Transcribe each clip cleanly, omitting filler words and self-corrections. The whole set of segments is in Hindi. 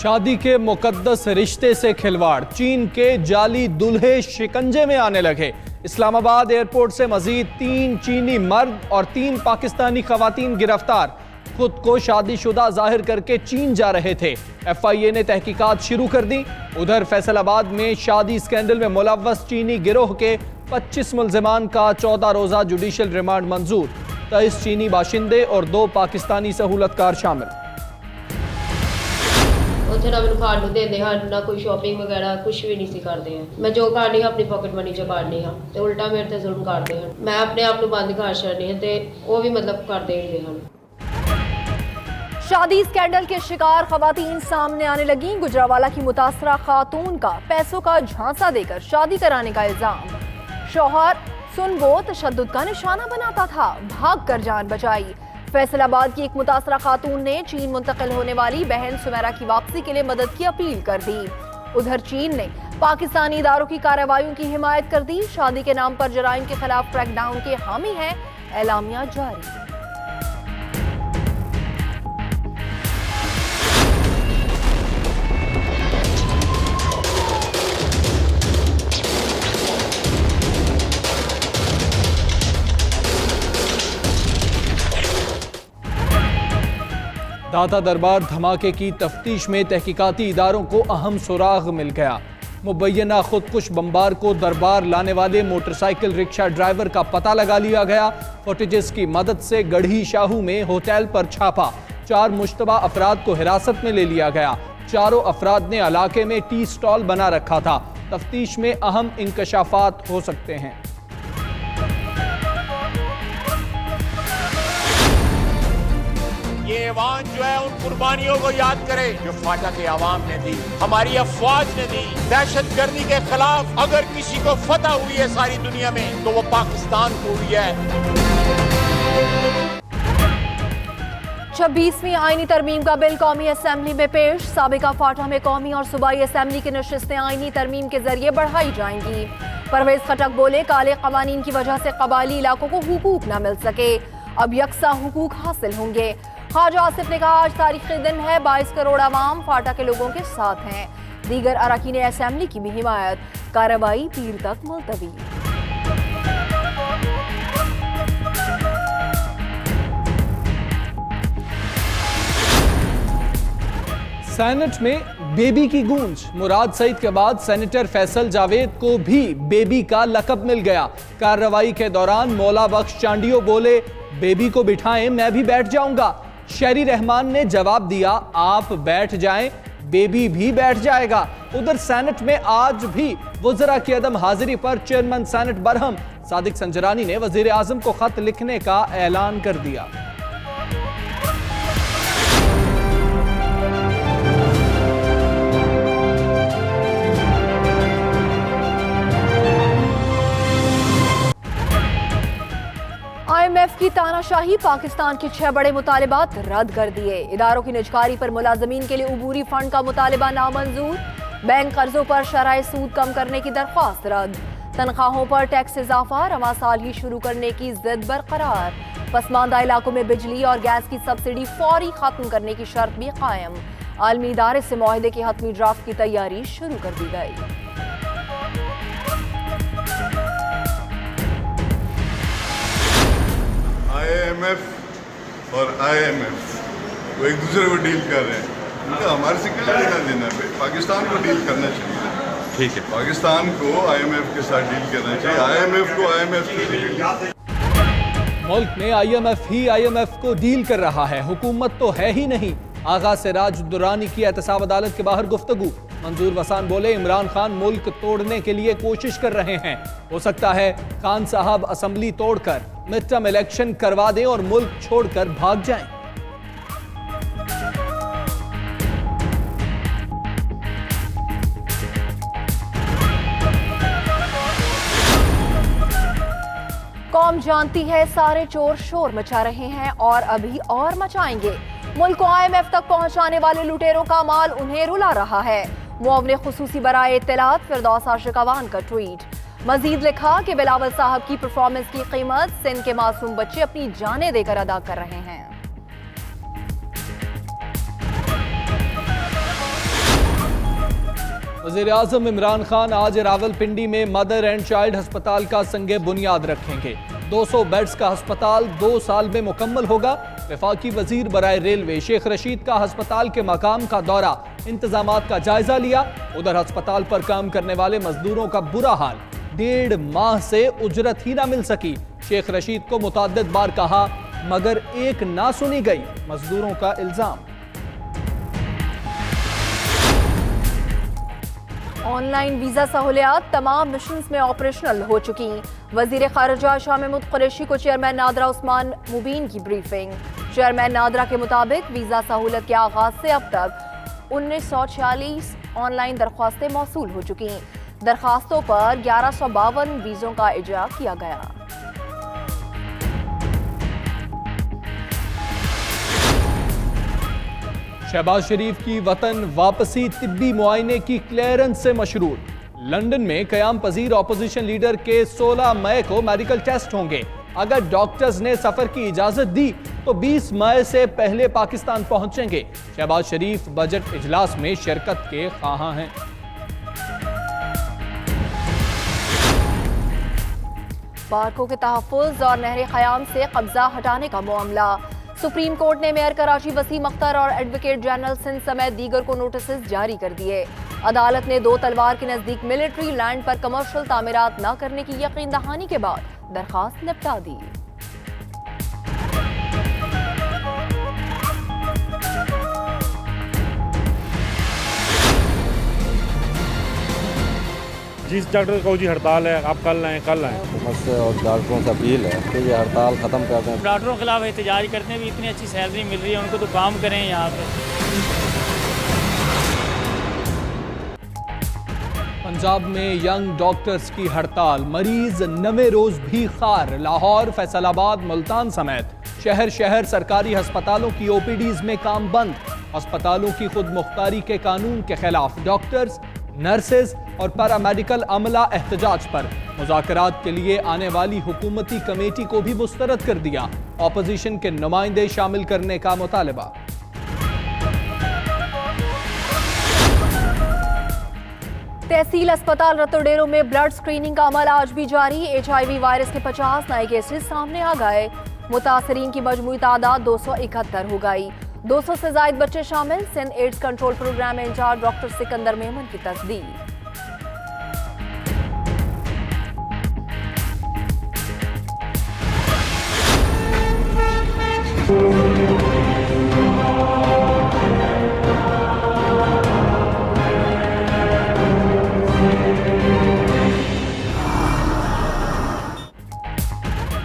शादी के मुकद्दस रिश्ते से खिलवाड़, चीन के जाली दूल्हे शिकंजे में आने लगे। इस्लामाबाद एयरपोर्ट से मजीद 3 चीनी मर्द और 3 पाकिस्तानी खवातीन गिरफ्तार। खुद को शादीशुदा जाहिर करके चीन जा रहे थे। FIA ने तहकीकात शुरू कर दी। उधर फैसलाबाद में शादी स्कैंडल में मुलव्वस चीनी गिरोह के 25 मुल्जिमान का 14 रोजा जुडिशल रिमांड मंजूर। 23 चीनी बाशिंदे और 2 पाकिस्तानी सहूलतकार शामिल। ਉੱਥੇ ਨਾ ਮੈਨੂੰ ਖਾਣ ਨੂੰ ਦਿੰਦੇ ਹਨ, ਨਾ ਕੋਈ ਸ਼ਾਪਿੰਗ ਵਗੈਰਾ ਕੁਝ ਵੀ ਨਹੀਂ ਸੀ ਕਰਦੇ ਹਨ। ਮੈਂ ਜੋ ਕਰਨੀ ਹਾਂ ਆਪਣੀ ਪਾਕਟ ਮਨੀ ਚ ਕਰਨੀ ਹਾਂ ਤੇ ਉਲਟਾ ਮੇਰੇ ਤੇ ਜ਼ੁਲਮ ਕਰਦੇ ਹਨ। ਮੈਂ ਆਪਣੇ ਆਪ ਨੂੰ ਬੰਦ ਕਰ ਛੱਡਣੀ ਹੈ ਤੇ ਉਹ ਵੀ ਮਤਲਬ ਕਰਦੇ ਹੀ ਹਨ। शादी स्कैंडल के शिकार खवातीन सामने आने लगी। गुजरावाला की मुतासरा खातून का पैसों का झांसा देकर शादी कराने का इल्जाम। शौहर सुनबो तशद्दुद का निशाना बनाता था, भाग कर जान बचाई। फैसलाबाद की एक मुतासरा खातून ने चीन मुंतकिल होने वाली बहन सुमेरा की वापसी के लिए मदद की अपील कर दी। उधर चीन ने पाकिस्तानी इदारों की कार्रवाइयों की हिमायत कर दी। शादी के नाम पर जराइम के खिलाफ क्रैकडाउन के हामी है, एलामिया जारी। दाता दरबार धमाके की तफ्तीश में तहकीकाती इदारों को अहम सुराग मिल गया। मुबैना खुदकुश बम्बार को दरबार लाने वाले मोटरसाइकिल रिक्शा ड्राइवर का पता लगा लिया गया। फुटेजेस की मदद से गढ़ी शाहू में होटल पर छापा। 4 मुश्तबा अफराद को हिरासत में ले लिया गया। चारों अफराद ने इलाके में टी स्टॉल बना रखा था। तफ्तीश में अहम इंकशाफात हो सकते हैं। ये ऐवान जो है उन कुर्बानियों को याद करे जो फाटा के आवाम ने दी, हमारी अफवाज ने दी। दहशतगर्दी के खिलाफ अगर किसी को फतह हुई है सारी दुनिया में तो वो पाकिस्तान को हुई है। 26वीं आईनी तरमीम का बिल कौमी असम्बली में पेश। साबिका फाटा में कौमी और सूबाई असम्बली की नशिस्तें आईनी तरमीम के जरिए बढ़ाई जाएंगी। परवेज खटक बोले, काले कवानीन की वजह से कबायली इलाकों को हुकूक न मिल सके, अब यकसा हुकूक हासिल होंगे। ख्वाजा आसिफ ने कहा, आज तारीखी दिन है, 22 करोड़ आवाम फाटा के लोगों के साथ हैं। दीगर अरकान असेंबली की भी हिमायत। कार्रवाई पीर तक मुलतवी। सेनेट में बेबी की गूंज। मुराद सईद के बाद सेनेटर फैसल जावेद को भी बेबी का लकब मिल गया। कार्रवाई के दौरान मौला बख्श चांडियो बोले, बेबी को बिठाएं, मैं भी बैठ जाऊंगा। शहरी रहमान ने जवाब दिया, आप बैठ जाएं, बेबी भी बैठ जाएगा। उधर सेनेट में आज भी वज़रा की अदम हाजिरी पर चेयरमैन सेनेट बरहम सादिक संजरानी ने वजीर आजम को खत लिखने का ऐलान कर दिया। IMF की तानाशाही, पाकिस्तान के 6 बड़े मुतालिबात रद्द कर दिए। इदारों की निजकारी पर मुलाजमीन के लिए उबूरी फंड का मुतालिबा नामंजूर। बैंक कर्जों पर शराय सूद कम करने की दरख्वास्त रद्द। तनख्वाहों पर टैक्स इजाफा रवा साल ही शुरू करने की जिद बरकरार। पसमानदा इलाकों में बिजली और गैस की सब्सिडी फौरी खत्म करने की शर्त भी कायम। आलमी इदारे से मुआहदे के हतमी ड्राफ्ट की तैयारी शुरू कर दी गई। IMF और IMF वो एक दूसरे को डील कर रहे हैं। उनका हमारे से क्या लेना देना है? पाकिस्तान को डील करना चाहिए। ठीक है, पाकिस्तान को IMF के साथ डील करना चाहिए, IMF को IMF से डील। मुल्क में IMF ही IMF को डील कर रहा है, हुकूमत तो है ही नहीं। आगा सिराज दुरानी की एहतसाब अदालत के बाहर गुफ्तगू। मंजूर वसान बोले, इमरान खान मुल्क तोड़ने के लिए कोशिश कर रहे हैं। हो सकता है खान साहब असम्बली तोड़कर मिड टर्म इलेक्शन करवा दें और मुल्क छोड़कर भाग जाएं। कौम जानती है सारे चोर शोर मचा रहे हैं और अभी और मचाएंगे। मुल्क को IMF तक पहुंचाने वाले लुटेरों का माल उन्हें रुला रहा है। मुआवने खुसूसी बराए इत्तलात फिरदौस आशिक अवान का ट्वीट। मजीद लिखा कि बिलावल साहब की परफॉर्मेंस की कीमत सिंध के मासूम बच्चे अपनी जानें देकर अदा कर रहे हैं। वज़ीर-ए-आज़म इमरान खान आज रावलपिंडी में मदर एंड चाइल्ड अस्पताल का संगे बुनियाद रखेंगे। 200 बेड्स का अस्पताल 2 साल में मुकम्मल होगा। वफाकी वजीर बराए रेलवे शेख रशीद का अस्पताल के मकाम का दौरा, इंतजामात का जायजा लिया। उधर अस्पताल पर काम करने वाले मजदूरों का बुरा हाल, 1.5 माह से उजरत ही ना मिल सकी। शेख रशीद को मुतअद्दिद बार कहा मगर एक ना सुनी गई, मजदूरों का इल्जाम। ऑनलाइन वीजा सहूलियात तमाम मिशंस में ऑपरेशनल हो चुकी। वजीर खारजा शाह महमूद कुरैशी को चेयरमैन नादरा उस्मान मुबीन की ब्रीफिंग। चेयरमैन नादरा के मुताबिक वीजा सहूलत के आगाज से अब तक 1946 ऑनलाइन दरख्वास्तें मौसूल हो चुकी। दरखास्तों पर 1152 वीजों का इजरा किया गया। शहबाज शरीफ की वतन वापसी तिब्बी मुआयने की क्लियरेंस से मशरूर। लंदन में कयाम पजीर ऑपोजिशन लीडर के 16 मई को मेडिकल टेस्ट होंगे। अगर डॉक्टर्स ने सफर की इजाजत दी तो 20 मई से पहले पाकिस्तान पहुंचेंगे। शहबाज शरीफ बजट इजलास में शिरकत के ख्वाहां हैं। पार्कों के तहफ़्फ़ुज़ और नहर ख़याम से कब्जा हटाने का मामला। सुप्रीम कोर्ट ने मेयर कराची वसीम अख्तर और एडवोकेट जनरल सिंध समेत दीगर को नोटिस जारी कर दिए। अदालत ने 2 तलवार के नजदीक मिलिट्री लैंड पर कमर्शियल तामीरात न करने की यकीन दहानी के बाद दरखास्त निपटा दी। जिस डॉक्टर को जी हड़ताल है, आप कल आएँ हुकूमत से और डॉक्टरों से अपील है कि ये हड़ताल ख़त्म कर दें। डॉक्टरों के खिलाफ एहतजाज करते हैं, भी इतनी अच्छी सैलरी मिल रही है उनको, तो काम करें यहाँ पे। पंजाब में यंग डॉक्टर्स की हड़ताल, मरीज 9वें रोज भी खार। लाहौर, फैसलाबाद, मुल्तान समेत शहर शहर सरकारी अस्पतालों की ओपीडीज में काम बंद। अस्पतालों की खुद मुख्तारी के कानून के खिलाफ डॉक्टर्स, नर्सेज और पैरामेडिकल अमला एहतजाज पर। मुज़ाकरात के लिए आने वाली हुकूमती कमेटी को भी मुस्तरद कर दिया। ऑपोजिशन के नुमाइंदे शामिल करने का मुतालबा। तहसील अस्पताल रतोडेरो में ब्लड स्क्रीनिंग का अमल आज भी जारी। HIV वायरस के 50 नए केसेस सामने आ गए। मुतासरीन की मजमूई तादाद 271 हो गई। 200 से ज्यादा बच्चे शामिल। Sindh AIDS control programme incharge doctor Sikandar Memon की तस्दीक।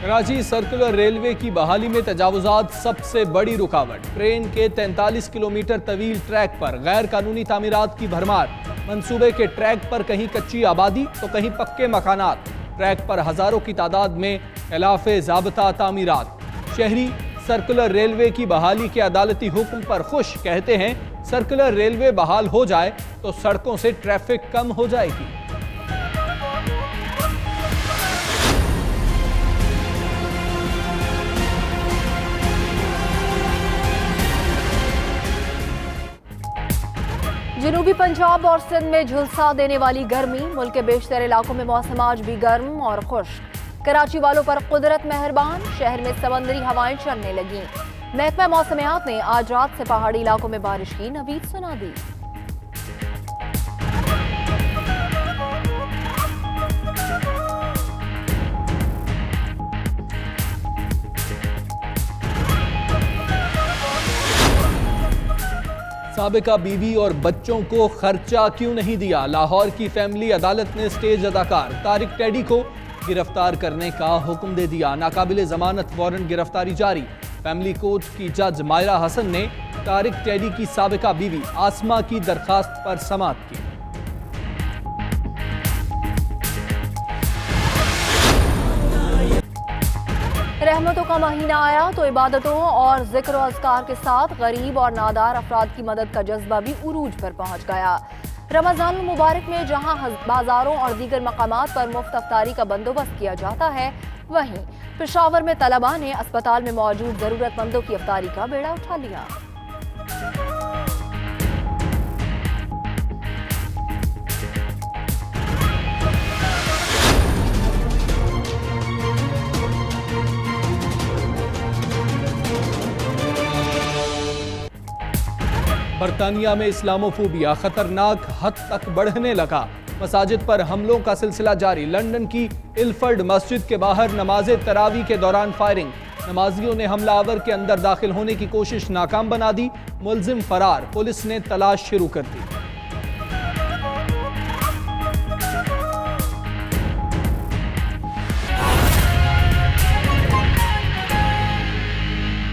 कराची सर्कुलर रेलवे की बहाली में तजावुजात सबसे बड़ी रुकावट। ट्रेन के 43 किलोमीटर तवील ट्रैक पर गैर कानूनी तामीरात की भरमार। मंसूबे के ट्रैक पर कहीं कच्ची आबादी तो कहीं पक्के मकानात। ट्रैक पर हजारों की तादाद में खिलाफे ज़ाब्ता तामीरात। शहरी सर्कुलर रेलवे की बहाली के अदालती हुक्म पर खुश, कहते हैं सर्कुलर रेलवे बहाल हो जाए तो सड़कों से ट्रैफिक कम हो जाएगी। जनूबी पंजाब और सिंध में झुलसा देने वाली गर्मी। मुल्क के बेशतर इलाकों में मौसम आज भी गर्म और खुश्क। कराची वालों पर कुदरत मेहरबान, शहर में समंदरी हवाएं चलने लगीं। महकमा मौसमियात ने आज रात से पहाड़ी इलाकों में बारिश की नवीद सुना दी। साबिका बीवी और बच्चों को खर्चा क्यों नहीं दिया? लाहौर की फैमिली अदालत ने स्टेज अदाकार तारिक टेडी को गिरफ्तार करने का हुक्म दे दिया। नाकाबिले जमानत वारंट गिरफ्तारी जारी। फैमिली कोर्ट की जज मायरा हसन ने तारिक टेडी की साबिका बीवी आसमा की दरखास्त पर समाअत की। रहमतों का महीना आया तो इबादतों और जिक्र और अज़कार के साथ गरीब और नादार अफराद की मदद का जज्बा भी उरूज पर पहुंच गया। रमज़ान मुबारक में जहां बाजारों और दीगर मकामात पर मुफ्त अफ्तारी का बंदोबस्त किया जाता है, वहीं पेशावर में तलबा ने अस्पताल में मौजूद जरूरतमंदों की अफ्तारी का बेड़ा उठा लिया। बरतानिया में इस्लामोफोबिया खतरनाक हद तक बढ़ने लगा। मसाजिद पर हमलों का सिलसिला जारी। लंदन की इल्फर्ड मस्जिद के बाहर नमाज तरावी के दौरान फायरिंग। नमाजियों ने हमलावर के अंदर दाखिल होने की कोशिश नाकाम बना दी। मुलजिम फरार। पुलिस ने तलाश शुरू कर दी।